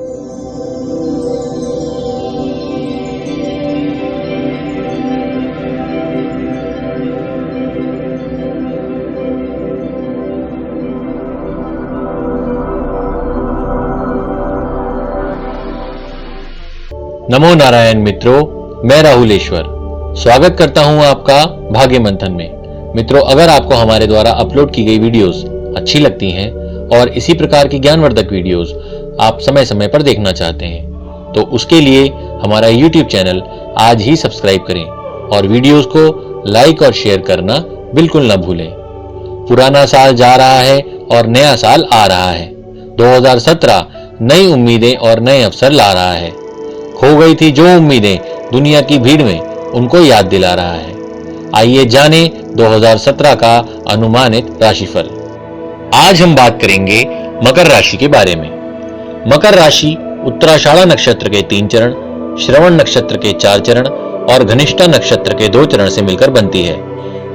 नमो नारायण मित्रों, मैं राहुलेश्वर स्वागत करता हूं आपका भाग्य मंथन में। मित्रों, अगर आपको हमारे द्वारा अपलोड की गई वीडियोस अच्छी लगती हैं और इसी प्रकार की ज्ञानवर्धक वीडियोस आप समय समय पर देखना चाहते हैं तो उसके लिए हमारा YouTube चैनल आज ही सब्सक्राइब करें और वीडियोस को लाइक और शेयर करना बिल्कुल न भूलें। पुराना साल जा रहा है और नया साल आ रहा है। 2017 नई उम्मीदें और नए अवसर ला रहा है। खो गई थी जो उम्मीदें दुनिया की भीड़ में, उनको याद दिला रहा है। आइए जाने 2017 का अनुमानित राशिफल। आज हम बात करेंगे मकर राशि के बारे में। मकर राशि उत्तराषाढ़ा नक्षत्र के 3 चरण, श्रवण नक्षत्र के 4 चरण और घनिष्ठा नक्षत्र के 2 चरण से मिलकर बनती है।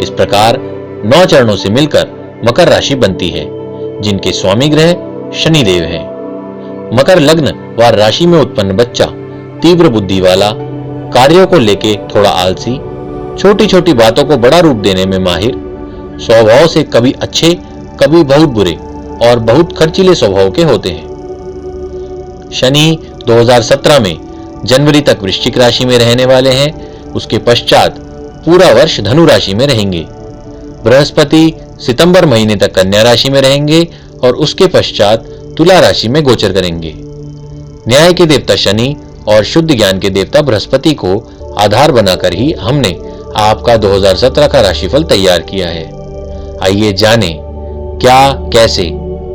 इस प्रकार 9 चरणों से मिलकर मकर राशि बनती है, जिनके स्वामी ग्रह शनिदेव हैं। मकर लग्न व राशि में उत्पन्न बच्चा तीव्र बुद्धि वाला, कार्यों को लेके थोड़ा आलसी, छोटी छोटी बातों को बड़ा रूप देने में माहिर, स्वभाव से कभी अच्छे कभी बहुत बुरे और बहुत खर्चीले स्वभाव के होते हैं। शनि 2017 में जनवरी तक वृश्चिक राशि में रहने वाले हैं। उसके पश्चात पूरा वर्ष धनु राशि में रहेंगे। बृहस्पति सितंबर महीने तक कन्या राशि में रहेंगे और उसके पश्चात तुला राशि में गोचर करेंगे। न्याय के देवता शनि और शुद्ध ज्ञान के देवता बृहस्पति को आधार बनाकर ही हमने आपका 2017 का राशिफल तैयार किया है। आइए जाने क्या, कैसे,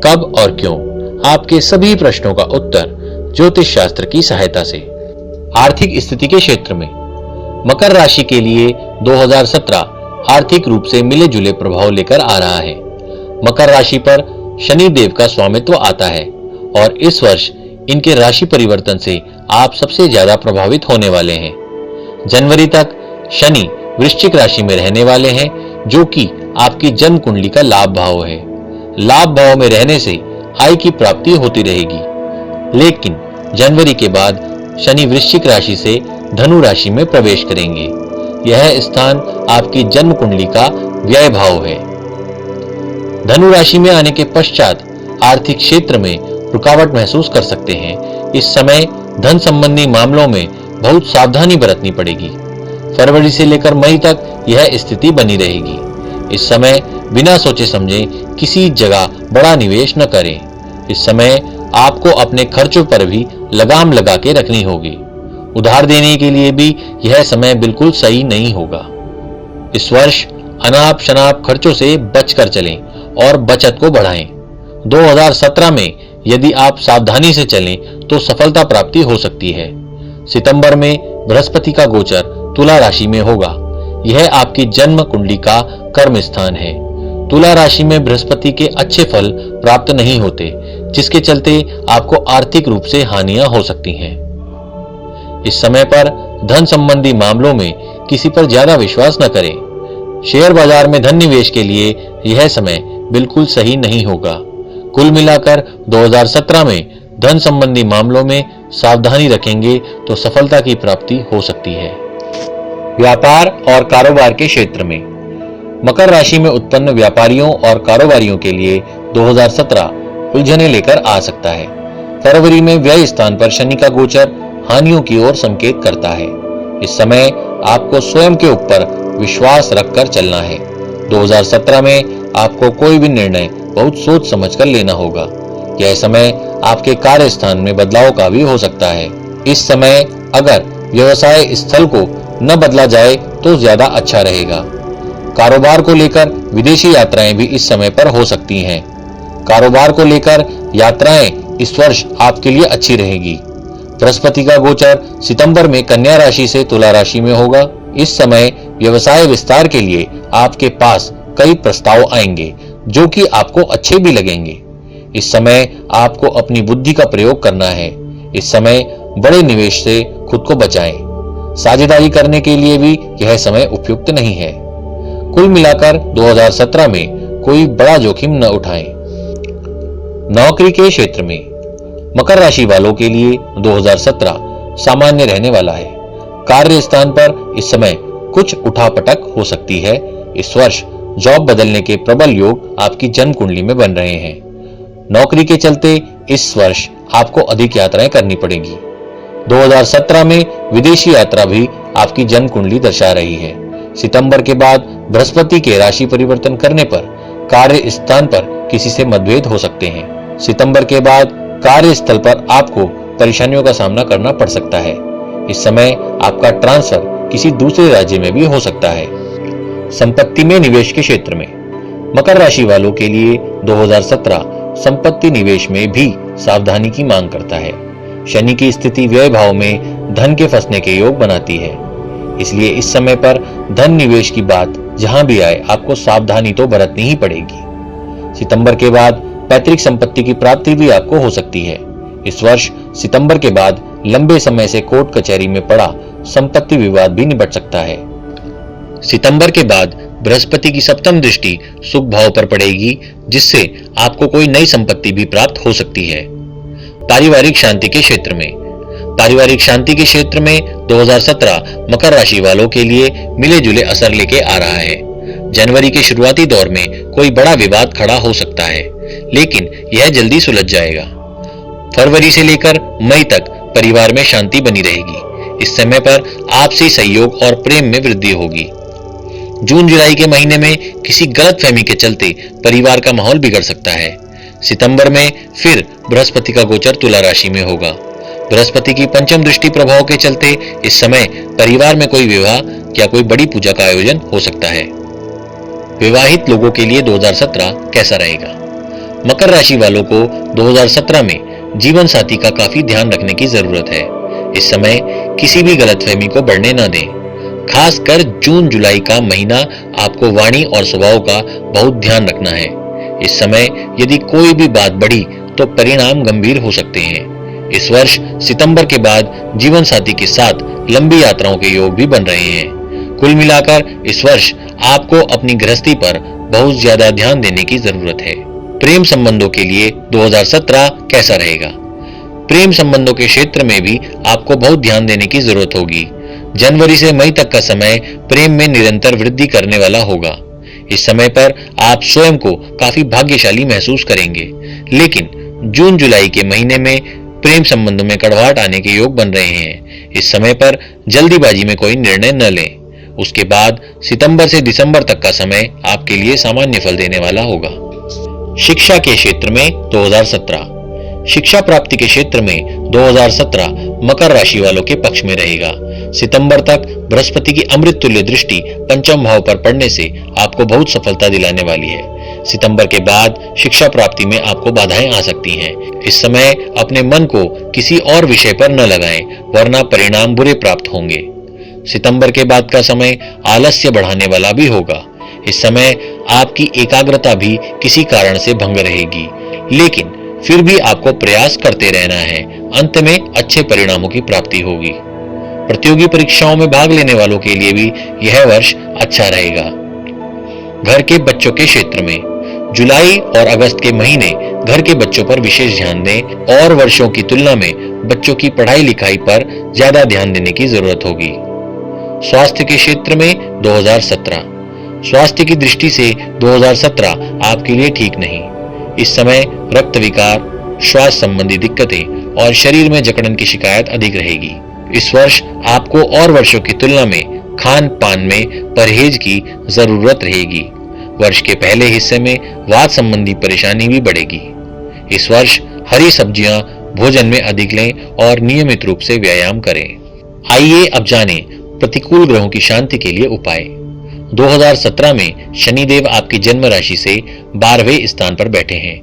कब और क्यों आपके सभी प्रश्नों का उत्तर ज्योतिष शास्त्र की सहायता से। आर्थिक स्थिति के क्षेत्र में मकर राशि के लिए 2017 आर्थिक रूप से मिले जुले प्रभाव लेकर आ रहा है। मकर राशि पर शनि देव का स्वामित्व आता है और इस वर्ष इनके राशि परिवर्तन से आप सबसे ज्यादा प्रभावित होने वाले हैं। जनवरी तक शनि वृश्चिक राशि में रहने वाले हैं, जो कि आपकी जन्म कुंडली का लाभ भाव है। लाभ भाव में रहने से आय की प्राप्ति होती रहेगी, लेकिन जनवरी के बाद शनि वृश्चिक राशि से धनु राशि में प्रवेश करेंगे। यह स्थान आपकी जन्म कुंडली का व्यय भाव है। धनु राशि में आने के पश्चात आर्थिक क्षेत्र में रुकावट महसूस कर सकते हैं। इस समय धन संबंधी मामलों में बहुत सावधानी बरतनी पड़ेगी। फरवरी से लेकर मई तक यह स्थिति बनी रहेगी। इस समय बिना सोचे समझे किसी जगह बड़ा निवेश न करें। इस समय आपको अपने खर्चों पर भी लगाम लगा के रखनी होगी। उधार देने के लिए भी यह समय बिल्कुल सही नहीं होगा। इस वर्ष अनाप शनाप खर्चों से बचकर चलें और बचत को बढ़ाएं। 2017 में यदि आप सावधानी से चलें तो सफलता प्राप्ति हो सकती है। सितंबर में बृहस्पति का गोचर तुला राशि में होगा। यह आपकी जन्म कुंडली का कर्म स्थान है। तुला राशि में बृहस्पति के अच्छे फल प्राप्त नहीं होते, जिसके चलते आपको आर्थिक रूप से हानियां हो सकती हैं। इस समय पर धन संबंधी मामलों में किसी पर ज्यादा विश्वास न करें। शेयर बाजार में धन निवेश के लिए यह समय बिल्कुल सही नहीं होगा। कुल मिलाकर 2017 में धन संबंधी मामलों में सावधानी रखेंगे तो सफलता की प्राप्ति हो सकती है। व्यापार और कारोबार के क्षेत्र में मकर राशि में उत्पन्न व्यापारियों और कारोबारियों के लिए 2017 उलझने लेकर आ सकता है। फरवरी में व्यय स्थान पर शनि का गोचर हानियों की ओर संकेत करता है। इस समय आपको स्वयं के ऊपर विश्वास रखकर चलना है। 2017 में आपको कोई भी निर्णय बहुत सोच समझकर लेना होगा। यह समय आपके कार्य स्थान में बदलाव का भी हो सकता है। इस समय अगर व्यवसाय स्थल को न बदला जाए तो ज्यादा अच्छा रहेगा। कारोबार को लेकर विदेशी यात्राएं भी इस समय पर हो सकती हैं। कारोबार को लेकर यात्राएं इस वर्ष आपके लिए अच्छी रहेगी। बृहस्पति का गोचर सितंबर में कन्या राशि से तुला राशि में होगा। इस समय व्यवसाय विस्तार के लिए आपके पास कई प्रस्ताव आएंगे, जो कि आपको अच्छे भी लगेंगे। इस समय आपको अपनी बुद्धि का प्रयोग करना है। इस समय बड़े निवेश से खुद को बचाएं। साझेदारी करने के लिए भी यह समय उपयुक्त नहीं है। कुल मिलाकर 2017 में कोई बड़ा जोखिम न उठाएं। नौकरी के क्षेत्र में मकर राशि वालों के लिए 2017 सामान्य रहने वाला है। कार्य स्थान पर इस समय कुछ उठापटक हो सकती है। इस वर्ष जॉब बदलने के प्रबल योग आपकी जन्म कुंडली में बन रहे हैं। नौकरी के चलते इस वर्ष आपको अधिक यात्राएं करनी पड़ेगी। 2017 में विदेशी यात्रा भी आपकी जन्म कुंडली दर्शा रही है। सितंबर के बाद बृहस्पति के राशि परिवर्तन करने पर कार्य स्थान पर किसी से मतभेद हो सकते हैं। सितंबर के बाद कार्यस्थल पर आपको परेशानियों का सामना करना पड़ सकता है। इस समय आपका ट्रांसफर किसी दूसरे राज्य में भी हो सकता है। संपत्ति में निवेश के क्षेत्र में मकर राशि वालों के लिए 2017 संपत्ति निवेश में भी सावधानी की मांग करता है। शनि की स्थिति व्यय भाव में धन के फंसने के योग बनाती है, इसलिए इस समय पर धन निवेश की बात जहां भी आए आपको सावधानी तो बरतनी ही पड़ेगी। सितंबर के बाद पैतृक संपत्ति की प्राप्ति भी आपको हो सकती है। इस वर्ष सितंबर के बाद लंबे समय से कोर्ट कचहरी में पड़ा संपत्ति विवाद भी निपट सकता है। सितंबर के बाद बृहस्पति की सप्तम दृष्टि सुख भाव पर पड़ेगी, जिससे आपको कोई नई संपत्ति भी प्राप्त हो सकती है। पारिवारिक शांति के क्षेत्र में पारिवारिक शांति के क्षेत्र में 2017 मकर राशि वालों के लिए मिले जुले असर लेके आ रहा है। जनवरी के शुरुआती दौर में कोई बड़ा विवाद खड़ा हो सकता है, लेकिन यह जल्दी सुलझ जाएगा। फरवरी से लेकर मई तक परिवार में शांति बनी रहेगी। इस समय पर आपसी सहयोग और प्रेम में वृद्धि होगी। जून जुलाई के महीने में किसी गलतफहमी के चलते परिवार का माहौल बिगड़ सकता है। सितंबर में फिर बृहस्पति का गोचर तुला राशि में होगा। बृहस्पति की पंचम दृष्टि प्रभाव के चलते इस समय परिवार में कोई विवाह या कोई बड़ी पूजा का आयोजन हो सकता है। विवाहित लोगों के लिए 2017 कैसा रहेगा? मकर राशि वालों को 2017 में जीवन साथी का काफी ध्यान रखने की जरूरत है। इस समय किसी भी गलतफहमी को बढ़ने न दें। खासकर जून जुलाई का महीना आपको वाणी और स्वभाव का बहुत ध्यान रखना है। इस समय यदि कोई भी बात बढ़ी तो परिणाम गंभीर हो सकते हैं। इस वर्ष सितंबर के बाद जीवन साथी के साथ लंबी यात्राओं के योग भी बन रहे हैं। कुल मिलाकर इस वर्ष आपको अपनी गृहस्थी पर बहुत ज्यादा ध्यान देने की जरूरत है। प्रेम संबंधों के लिए 2017 कैसा रहेगा? प्रेम संबंधों के क्षेत्र में भी आपको बहुत ध्यान देने की जरूरत होगी। जनवरी से मई तक का समय प्रेम में निरंतर वृद्धि करने वाला होगा। इस समय पर आप स्वयं को काफी भाग्यशाली महसूस करेंगे, लेकिन जून जुलाई के महीने में प्रेम संबंधों में कड़वाहट आने के योग बन रहे हैं। इस समय पर जल्दीबाजी में कोई निर्णय न लें। उसके बाद सितंबर से दिसंबर तक का समय आपके लिए सामान्य फल देने वाला होगा। शिक्षा के क्षेत्र में 2017 शिक्षा प्राप्ति के क्षेत्र में 2017 मकर राशि वालों के पक्ष में रहेगा। सितंबर तक बृहस्पति की अमृत तुल्य दृष्टि पंचम भाव पर पड़ने से आपको बहुत सफलता दिलाने वाली है। सितंबर के बाद शिक्षा प्राप्ति में आपको बाधाएं आ सकती हैं। इस समय अपने मन को किसी और विषय पर न लगाएं, वरना परिणाम बुरे प्राप्त होंगे। सितंबर के बाद का समय आलस्य बढ़ाने वाला भी होगा। इस समय आपकी एकाग्रता भी किसी कारण से भंग रहेगी, लेकिन फिर भी आपको प्रयास करते रहना है। अंत में अच्छे परिणामों की प्राप्ति होगी। प्रतियोगी परीक्षाओं में भाग लेने वालों के लिए भी यह वर्ष अच्छा रहेगा। घर के बच्चों के क्षेत्र में जुलाई और अगस्त के महीने घर के बच्चों पर विशेष ध्यान दें और वर्षों की तुलना में बच्चों की पढ़ाई लिखाई पर ज्यादा ध्यान देने की जरूरत होगी। स्वास्थ्य के क्षेत्र में 2017 स्वास्थ्य की दृष्टि से 2017 आपके लिए ठीक नहीं। इस समय रक्त विकार, श्वास संबंधी दिक्कतें और शरीर में जकड़न की शिकायत अधिक रहेगी। इस वर्ष आपको और वर्षों की तुलना में खान पान में परहेज की जरूरत रहेगी। वर्ष के पहले हिस्से में वात संबंधी परेशानी भी बढ़ेगी। इस वर्ष हरी सब्जियां भोजन में अधिक लें और नियमित रूप से व्यायाम करें। आइए अब जानें प्रतिकूल ग्रहों की शांति के लिए उपाय। 2017 में शनिदेव आपकी जन्म राशि से 12वें स्थान पर बैठे हैं।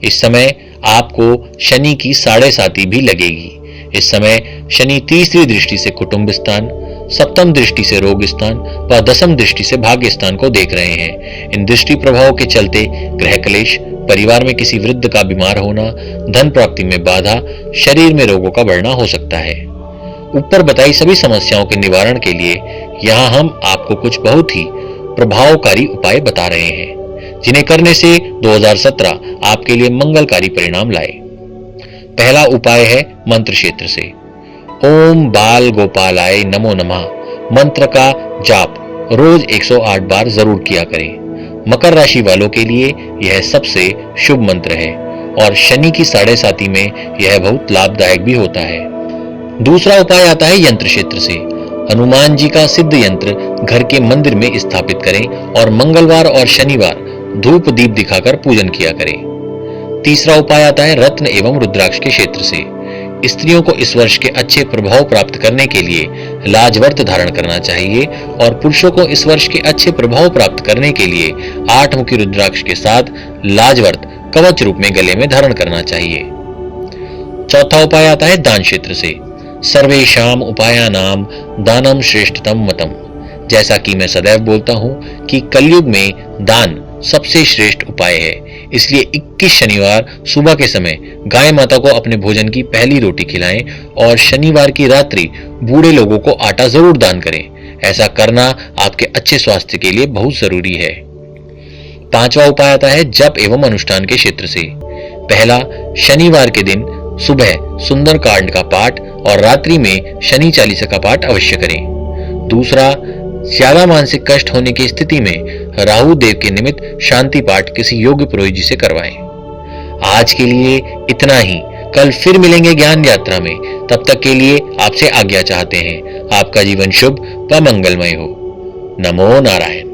इस समय आपको शनि की 7.5 भी लगेगी। इस समय शनि तीसरी दृष्टि से कुटुंब स्थान, सप्तम दृष्टि से रोग स्थान व दसम दृष्टि से भाग्य स्थान को देख रहे हैं। इन दृष्टि प्रभाव के चलते ग्रह क्लेश, परिवार में किसी वृद्ध का बीमार होना, धन प्राप्ति में बाधा, शरीर में रोगों का बढ़ना हो सकता है। ऊपर बताई सभी समस्याओं के निवारण के लिए यहाँ हम आपको कुछ बहुत ही प्रभावकारी उपाय बता रहे हैं, जिन्हें करने से 2017 आपके लिए मंगलकारी परिणाम लाए। पहला उपाय है मंत्र क्षेत्र से। ओम बाल गोपालाय नमो नमः मंत्र का जाप रोज 108 बार जरूर किया करें। मकर राशि वालों के लिए यह सबसे शुभ मंत्र है और शनि की 7.5 में यह बहुत लाभदायक भी होता है। दूसरा उपाय आता है यंत्र क्षेत्र से। हनुमान जी का सिद्ध यंत्र घर के मंदिर में स्थापित करें और मंगलवार और शनिवार धूप दीप दिखाकर पूजन किया करें। तीसरा उपाय आता है रत्न एवं रुद्राक्ष के क्षेत्र से। स्त्रियों को इस वर्ष के अच्छे प्रभाव प्राप्त करने के लिए लाजवर्त धारण करना चाहिए और पुरुषों को इस वर्ष के अच्छे प्रभाव प्राप्त करने के लिए 8 मुखी रुद्राक्ष के साथ लाजवर्त कवच रूप में गले में धारण करना चाहिए। चौथा उपाय आता है दान क्षेत्र से। सर्वेषाम उपायानाम दानम श्रेष्ठतम मतम। जैसा कि मैं सदैव बोलता हूं कि कलयुग में दान सबसे श्रेष्ठ उपाय है, इसलिए 21 शनिवार सुबह के समय गाय माता को अपने भोजन की पहली रोटी खिलाएं और शनिवार की रात्रि बूढ़े लोगों को आटा जरूर दान करें। ऐसा करना आपके अच्छे स्वास्थ्य के लिए बहुत जरूरी है। पांचवा उपाय आता है जप एवं अनुष्ठान के क्षेत्र से। पहला, शनिवार के दिन सुबह सुंदर कांड का पाठ और रात्रि में शनि चालीसा का पाठ अवश्य करें। दूसरा, ज्यादा मानसिक कष्ट होने की स्थिति में राहु देव के निमित्त शांति पाठ किसी योग्य पुरोहित जी से करवाएं। आज के लिए इतना ही। कल फिर मिलेंगे ज्ञान यात्रा में। तब तक के लिए आपसे आज्ञा चाहते हैं। आपका जीवन शुभ व मंगलमय हो। नमो नारायण।